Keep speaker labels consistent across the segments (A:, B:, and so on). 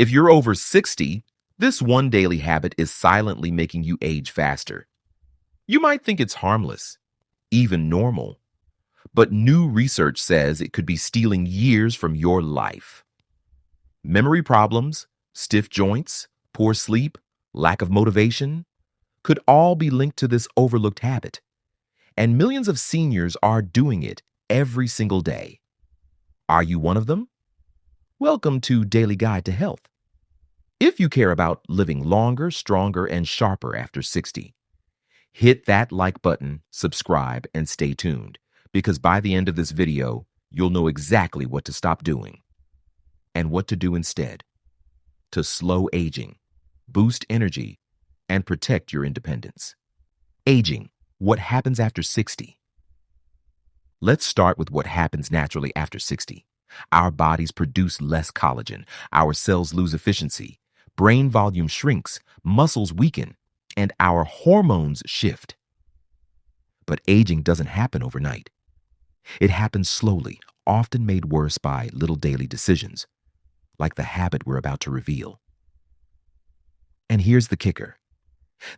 A: If you're over 60, this one daily habit is silently making you age faster. You might think it's harmless, even normal, but new research says it could be stealing years from your life. Memory problems, stiff joints, poor sleep, lack of motivation could all be linked to this overlooked habit. And millions of seniors are doing it every single day. Are you one of them? Welcome to Daily Guide to Health. If you care about living longer, stronger, and sharper after 60, hit that like button, subscribe, and stay tuned, because by the end of this video, you'll know exactly what to stop doing and what to do instead to slow aging, boost energy, and protect your independence. Aging, what happens after 60? Let's start with what happens naturally after 60. Our bodies produce less collagen, our cells lose efficiency, brain volume shrinks, muscles weaken, and our hormones shift. But aging doesn't happen overnight. It happens slowly, often made worse by little daily decisions, like the habit we're about to reveal. And here's the kicker.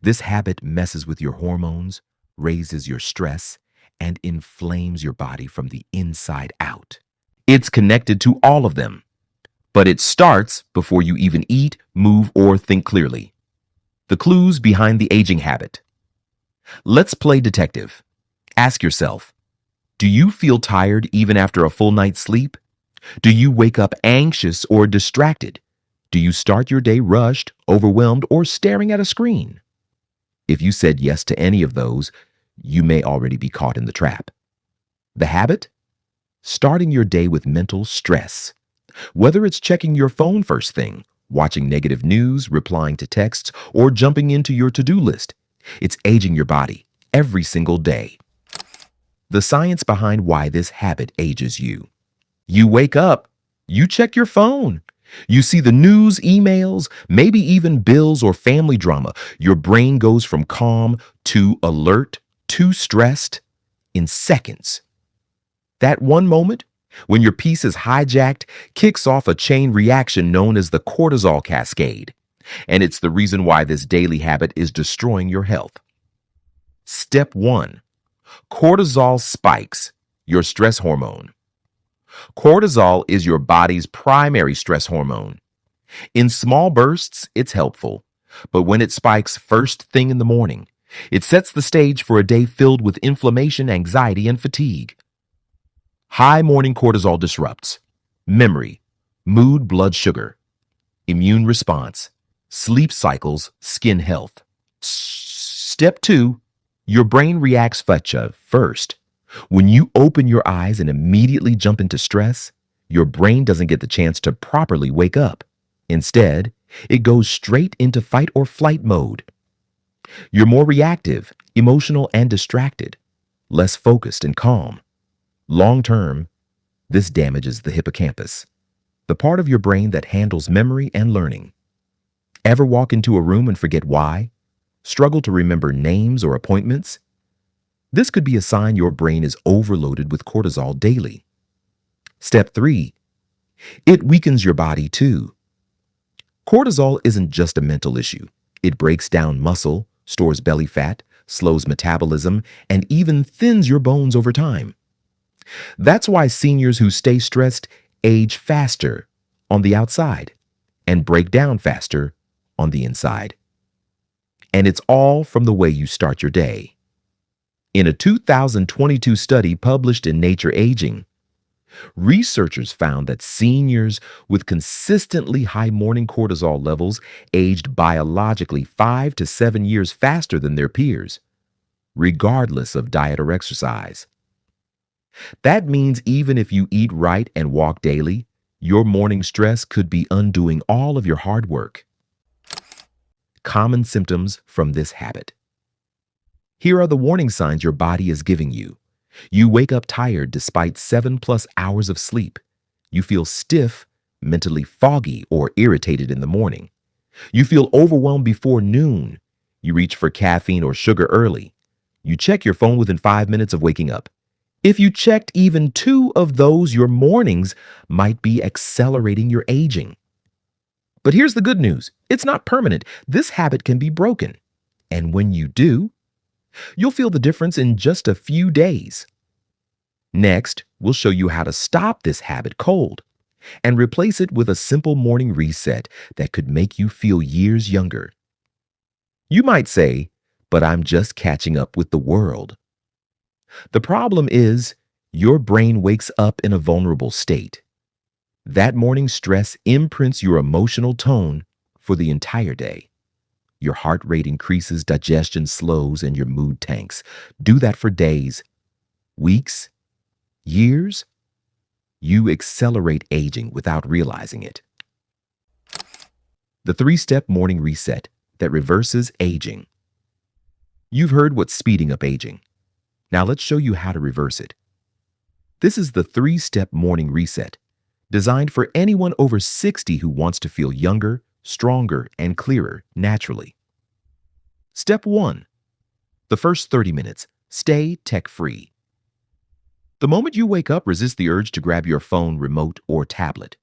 A: This habit messes with your hormones, raises your stress, and inflames your body from the inside out. It's connected to all of them, but it starts before you even eat, move, or think clearly. The clues behind the aging habit. Let's play detective. Ask yourself, do you feel tired even after a full night's sleep? Do you wake up anxious or distracted? Do you start your day rushed, overwhelmed, or staring at a screen? If you said yes to any of those, you may already be caught in the trap. The habit? Starting your day with mental stress. Whether it's checking your phone first thing, watching negative news, replying to texts, or jumping into your to-do list, it's aging your body every single day. The science behind why this habit ages you. You wake up, you check your phone. You see the news, emails, maybe even bills or family drama. Your brain goes from calm to alert to stressed in seconds. That one moment, when your peace is hijacked, kicks off a chain reaction known as the cortisol cascade. And it's the reason why this daily habit is destroying your health. Step 1. Cortisol spikes, your stress hormone. Cortisol is your body's primary stress hormone. In small bursts, it's helpful, but when it spikes first thing in the morning, it sets the stage for a day filled with inflammation, anxiety, and fatigue. High morning cortisol disrupts memory, mood, blood sugar, immune response, sleep cycles, skin health. Step 2, your brain reacts first. When you open your eyes and immediately jump into stress, your brain doesn't get the chance to properly wake up. Instead, it goes straight into fight or flight mode. You're more reactive, emotional, and distracted, less focused and calm. Long term, this damages the hippocampus, the part of your brain that handles memory and learning. Ever walk into a room and forget why? Struggle to remember names or appointments? This could be a sign your brain is overloaded with cortisol daily. Step 3. It weakens your body too. Cortisol isn't just a mental issue. It breaks down muscle, stores belly fat, slows metabolism, and even thins your bones over time. That's why seniors who stay stressed age faster on the outside and break down faster on the inside. And it's all from the way you start your day. In a 2022 study published in Nature Aging, researchers found that seniors with consistently high morning cortisol levels aged biologically 5 to 7 years faster than their peers, regardless of diet or exercise. That means even if you eat right and walk daily, your morning stress could be undoing all of your hard work. Common symptoms from this habit. Here are the warning signs your body is giving you. You wake up tired despite 7+ hours of sleep. You feel stiff, mentally foggy, or irritated in the morning. You feel overwhelmed before noon. You reach for caffeine or sugar early. You check your phone within 5 minutes of waking up. If you checked even 2 of those, your mornings might be accelerating your aging. But here's the good news. It's not permanent. This habit can be broken. And when you do, you'll feel the difference in just a few days. Next, we'll show you how to stop this habit cold and replace it with a simple morning reset that could make you feel years younger. You might say, but I'm just catching up with the world. The problem is, your brain wakes up in a vulnerable state. That morning stress imprints your emotional tone for the entire day. Your heart rate increases, digestion slows, and your mood tanks. Do that for days, weeks, years. You accelerate aging without realizing it. The three-step morning reset that reverses aging. You've heard what's speeding up aging. Now let's show you how to reverse it. This is the three-step morning reset, designed for anyone over 60 who wants to feel younger, stronger, and clearer naturally. Step 1. The first 30 minutes, stay tech-free. The moment you wake up, resist the urge to grab your phone, remote, or tablet.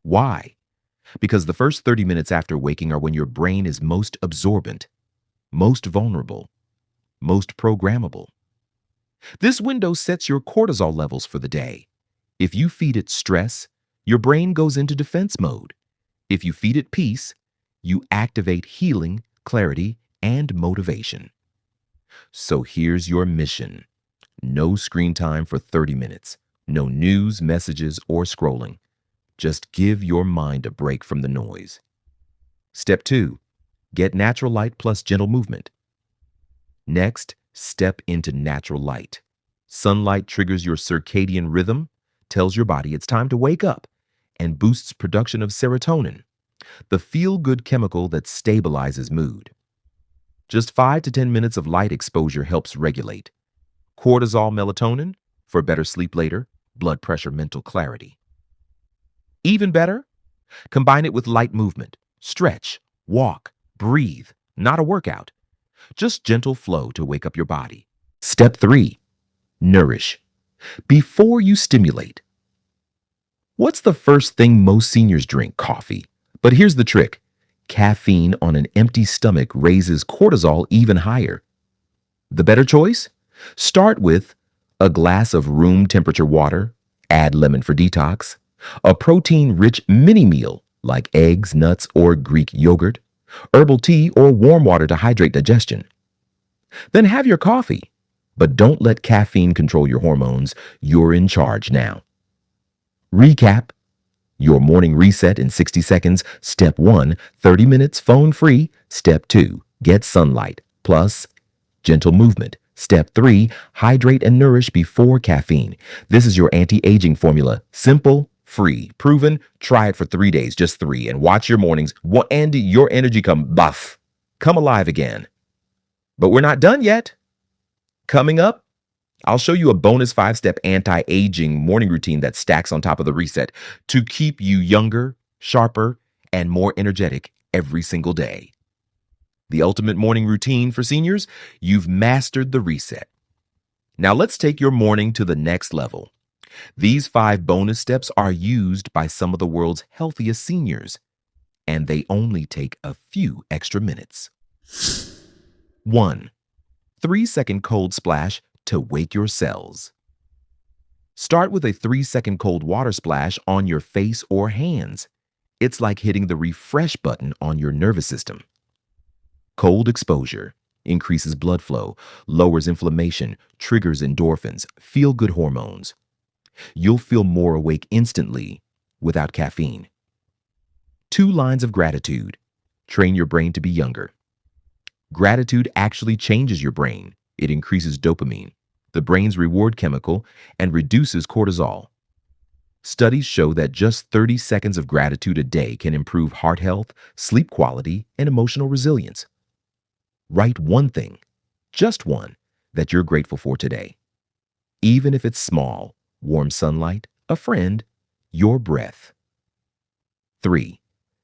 A: Why? Because the first 30 minutes after waking are when your brain is most absorbent, most vulnerable, most programmable. This window sets your cortisol levels for the day. If you feed it stress, your brain goes into defense mode. If you feed it peace, you activate healing, clarity, and motivation. So here's your mission. No screen time for 30 minutes. No news, messages, or scrolling. Just give your mind a break from the noise. Step 2. Get natural light plus gentle movement. Next, step into natural light. Sunlight triggers your circadian rhythm, tells your body it's time to wake up, and boosts production of serotonin, the feel-good chemical that stabilizes mood. Just 5 to 10 minutes of light exposure helps regulate cortisol, melatonin for better sleep later, blood pressure, mental clarity. Even better, combine it with light movement. Stretch, walk, breathe, not a workout. Just gentle flow to wake up your body. Step 3. Nourish. Before you stimulate. What's the first thing most seniors drink? Coffee. But here's the trick. Caffeine on an empty stomach raises cortisol even higher. The better choice? Start with a glass of room temperature water, add lemon for detox, a protein-rich mini meal like eggs, nuts, or Greek yogurt, herbal tea, or warm water to hydrate digestion. Then have your coffee, but don't let caffeine control your hormones. You're in charge now. Recap your morning reset in 60 seconds. Step 1, 30 minutes phone-free. Step 2, get sunlight plus gentle movement. Step 3, hydrate and nourish before caffeine. This is your anti-aging formula. Simple, free, proven. Try it for 3 days, just 3, and watch your mornings and your energy come alive again. But we're not done yet. Coming up, I'll show you a bonus 5-step anti-aging morning routine that stacks on top of the reset to keep you younger, sharper, and more energetic every single day. The ultimate morning routine for seniors, you've mastered the reset. Now let's take your morning to the next level. These 5 bonus steps are used by some of the world's healthiest seniors, and they only take a few extra minutes. 1. 3-second cold splash to wake your cells. Start with a 3-second cold water splash on your face or hands. It's like hitting the refresh button on your nervous system. Cold exposure increases blood flow, lowers inflammation, triggers endorphins, feel-good hormones. You'll feel more awake instantly without caffeine. 2 lines of gratitude. Train your brain to be younger. Gratitude actually changes your brain. It increases dopamine, the brain's reward chemical, and reduces cortisol. Studies show that just 30 seconds of gratitude a day can improve heart health, sleep quality, and emotional resilience. Write one thing, just one, that you're grateful for today. Even if it's small, warm sunlight, a friend, your breath. 3.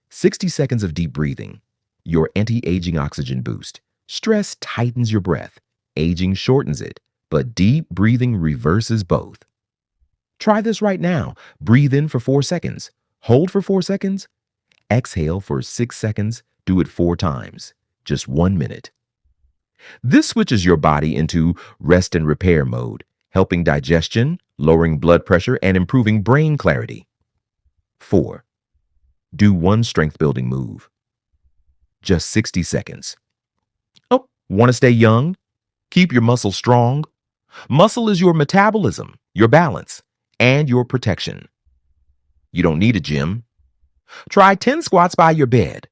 A: 60 seconds of deep breathing, your anti-aging oxygen boost. Stress tightens your breath, aging shortens it, but deep breathing reverses both. Try this right now. Breathe in for 4 seconds, hold for 4 seconds, Exhale for 6 seconds. Do it 4 times. Just 1 minute. This switches your body into rest and repair mode, helping digestion, lowering blood pressure, and improving brain clarity. 4. Do one strength building move. Just 60 seconds. Oh, want to stay young? Keep your muscles strong? Muscle is your metabolism, your balance, and your protection. You don't need a gym. Try 10 squats by your bed,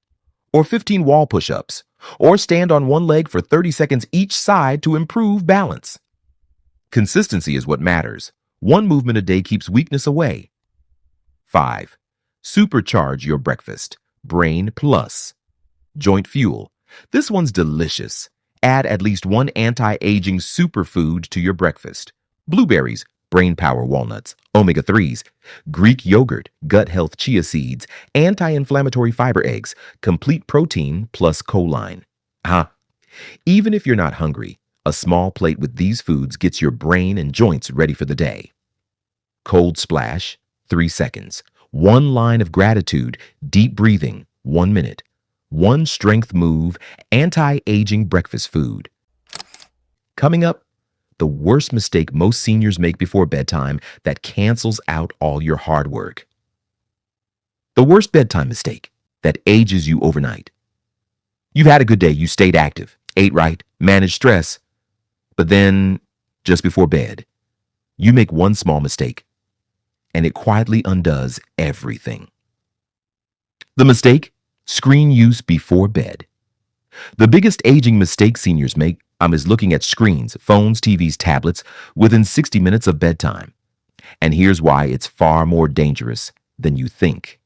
A: or 15 wall push-ups, or stand on one leg for 30 seconds each side to improve balance. Consistency is what matters. One movement a day keeps weakness away. 5. Supercharge your breakfast. Brain Plus. Joint Fuel. This one's delicious. Add at least one anti-aging superfood to your breakfast. Blueberries, brain power walnuts, omega-3s, Greek yogurt, gut health chia seeds, anti-inflammatory fiber eggs, complete protein plus choline. Even if you're not hungry, a small plate with these foods gets your brain and joints ready for the day. Cold splash, 3 seconds. One line of gratitude, deep breathing, 1 minute. One strength move, anti-aging breakfast food. Coming up, the worst mistake most seniors make before bedtime that cancels out all your hard work. The worst bedtime mistake that ages you overnight. You've had a good day, you stayed active, ate right, managed stress, but then, just before bed, you make one small mistake, and it quietly undoes everything. The mistake? Screen use before bed. The biggest aging mistake seniors make is looking at screens, phones, TVs, tablets within 60 minutes of bedtime. And here's why it's far more dangerous than you think.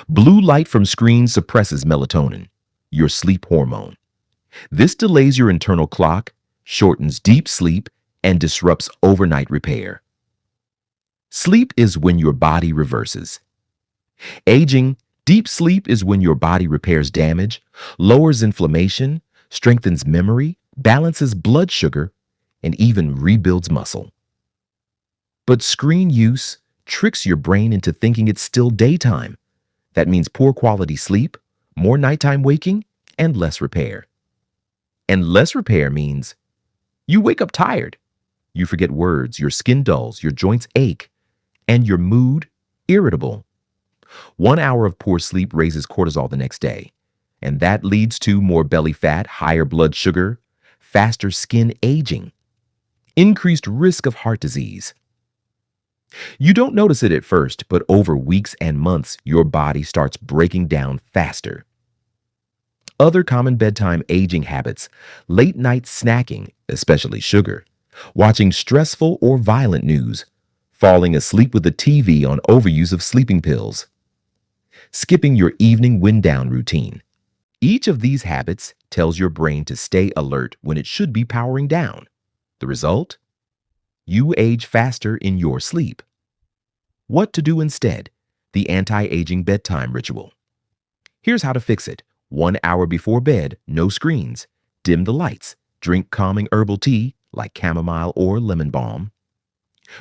A: Blue light from screens suppresses melatonin, your sleep hormone. This delays your internal clock, shortens deep sleep, and disrupts overnight repair. Sleep is when your body reverses. Aging, deep sleep is when your body repairs damage, lowers inflammation, strengthens memory, balances blood sugar, and even rebuilds muscle. But screen use tricks your brain into thinking it's still daytime. That means poor quality sleep, more nighttime waking, and less repair. And less repair means you wake up tired. You forget words, your skin dulls, your joints ache, and your mood irritable. 1 hour of poor sleep raises cortisol the next day, and that leads to more belly fat, higher blood sugar, faster skin aging, increased risk of heart disease. You don't notice it at first, but over weeks and months, your body starts breaking down faster. Other common bedtime aging habits: late night snacking, especially sugar, watching stressful or violent news, falling asleep with the TV on overuse of sleeping pills, skipping your evening wind-down routine. Each of these habits tells your brain to stay alert when it should be powering down. The result? You age faster in your sleep. What to do instead? The anti-aging bedtime ritual. Here's how to fix it. 1 hour before bed, no screens. Dim the lights. Drink calming herbal tea like chamomile or lemon balm.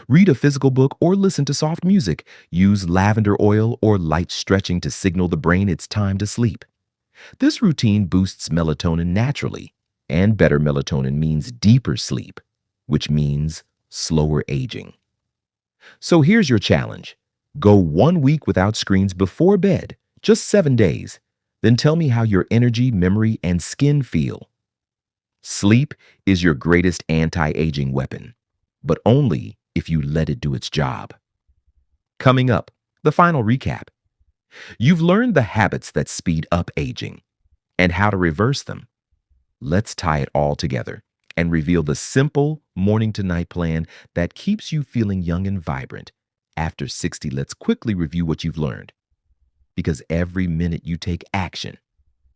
A: Read a physical book or listen to soft music. Use lavender oil or light stretching to signal the brain it's time to sleep. This routine boosts melatonin naturally, and better melatonin means deeper sleep, which means slower aging. So here's your challenge. Go 1 week without screens before bed, just 7 days. Then tell me how your energy, memory, and skin feel. Sleep is your greatest anti-aging weapon, but only if you let it do its job. Coming up, the final recap. You've learned the habits that speed up aging and how to reverse them. Let's tie it all together and reveal the simple morning to night plan that keeps you feeling young and vibrant. After 60, let's quickly review what you've learned. Because every minute you take action,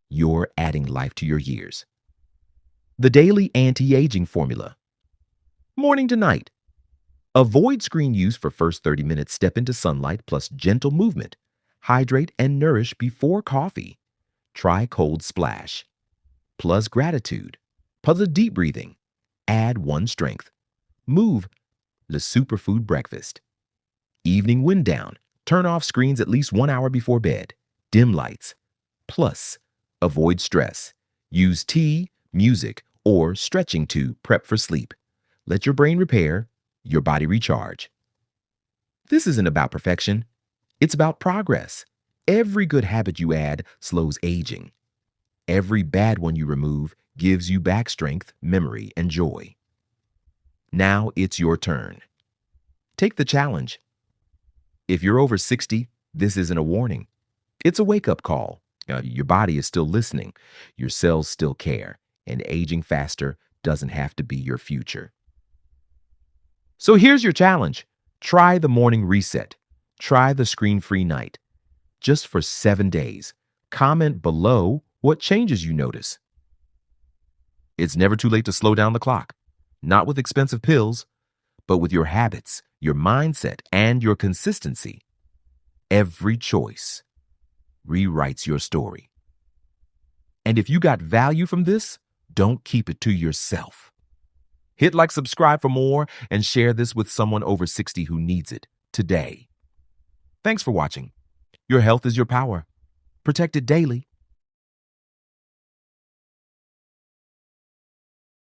A: you're adding life to your years. The daily anti-aging formula. Morning to night. Avoid screen use for first 30 minutes. Step into sunlight plus gentle movement. Hydrate and nourish before coffee. Try cold splash. Plus gratitude. Plus a deep breathing. Add one strength. Move the superfood breakfast. Evening wind down. Turn off screens at least 1 hour before bed. dim lights. Plus, avoid stress. Use tea, music, or stretching to prep for sleep. Let your brain repair, your body recharge. This isn't about perfection. It's about progress. Every good habit you add slows aging. Every bad one you remove gives you back strength, memory, and joy. Now it's your turn. Take the challenge. If you're over 60, this isn't a warning. It's a wake-up call. Your body is still listening. Your cells still care. And aging faster doesn't have to be your future. So here's your challenge. Try the morning reset. Try the screen-free night. Just for 7 days. Comment below what changes you notice. It's never too late to slow down the clock. Not with expensive pills, but with your habits, your mindset, and your consistency. Every choice rewrites your story. And if you got value from this, don't keep it to yourself. Hit like, subscribe for more, and share this with someone over 60 who needs it today. Thanks for watching. Your health is your power. Protect it daily.